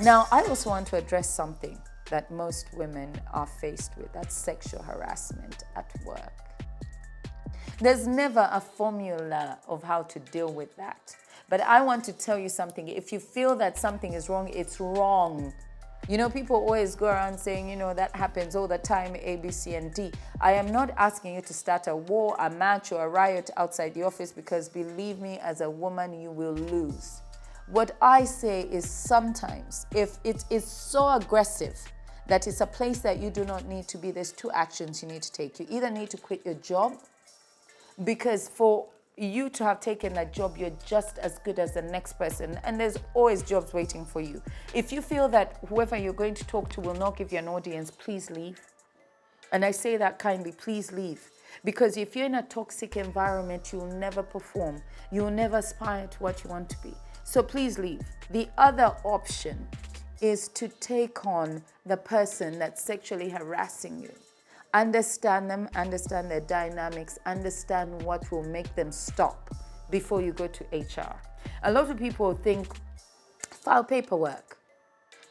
Now, I also want to address something that most women are faced with. That's sexual harassment at work. There's never a formula of how to deal with that. But I want to tell you something. If you feel that something is wrong, it's wrong. You know, people always go around saying, you know, that happens all the time, A, B, C, and D. I am not asking you to start a war, a match, or a riot outside the office, because believe me, as a woman, you will lose. What I say is sometimes, if it is so aggressive that it's a place that you do not need to be, there's two actions you need to take. You either need to quit your job, because for you to have taken that job, you're just as good as the next person, and there's always jobs waiting for you. If you feel that whoever you're going to talk to will not give you an audience, please leave. And I say that kindly, please leave. Because if you're in a toxic environment, you'll never perform. You'll never aspire to what you want to be. So please leave. The other option is to take on the person that's sexually harassing you. Understand them, understand their dynamics, understand what will make them stop before you go to HR. A lot of people think, file paperwork,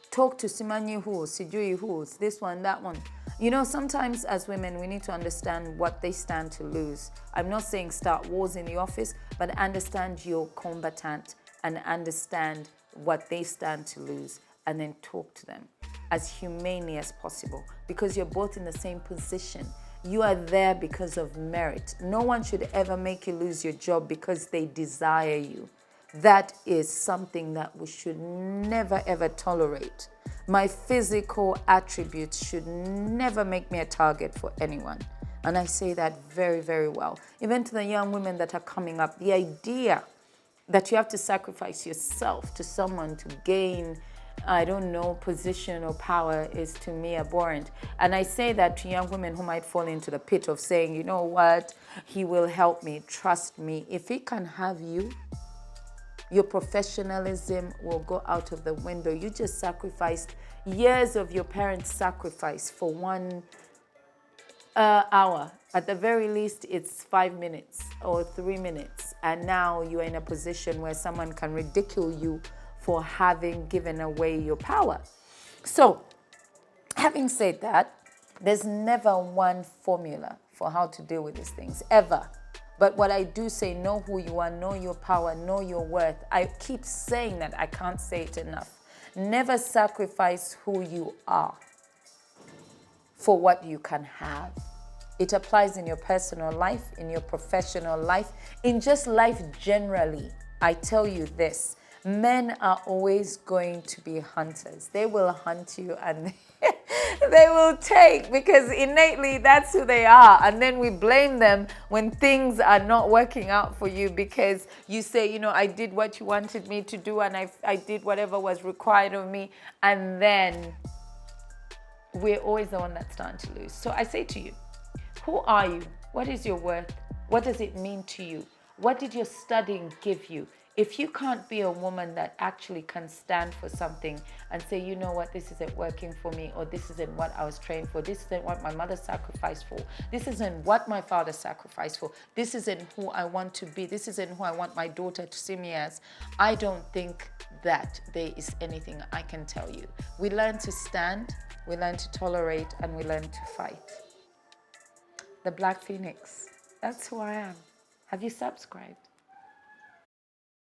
talk to Simanyi who, Sijui who, this one, that one. You know, sometimes as women, we need to understand what they stand to lose. I'm not saying start wars in the office, but understand your combatant and understand what they stand to lose, and then talk to them as humanely as possible, because you're both in the same position. You are there because of merit. No one should ever make you lose your job because they desire you. That is something that we should never ever tolerate. My physical attributes should never make me a target for anyone. And I say that very, very well. Even to the young women that are coming up, the idea that you have to sacrifice yourself to someone to gain, I don't know, position or power is to me abhorrent. And I say that to young women who might fall into the pit of saying, you know what, he will help me, trust me. If he can have you, your professionalism will go out of the window. You just sacrificed years of your parents' sacrifice for 1 hour. At the very least, it's 5 minutes or 3 minutes. And now you're in a position where someone can ridicule you for having given away your power. So, having said that, there's never one formula for how to deal with these things, ever. But what I do say, know who you are, know your power, know your worth. I keep saying that, I can't say it enough. Never sacrifice who you are for what you can have. It applies in your personal life, in your professional life, in just life generally. I tell you this, men are always going to be hunters. They will hunt you and they will take, because innately that's who they are. And then we blame them when things are not working out for you, because you say, you know, I did what you wanted me to do, and I did whatever was required of me. And then we're always the one that's starting to lose. So I say to you, who are you? What is your worth? What does it mean to you? What did your studying give you? If you can't be a woman that actually can stand for something and say, you know what, this isn't working for me, or this isn't what I was trained for, this isn't what my mother sacrificed for, this isn't what my father sacrificed for, this isn't who I want to be, this isn't who I want my daughter to see me as, I don't think that there is anything I can tell you. We learn to stand, we learn to tolerate, and we learn to fight. The Black Phoenix, that's who I am. Have you subscribed?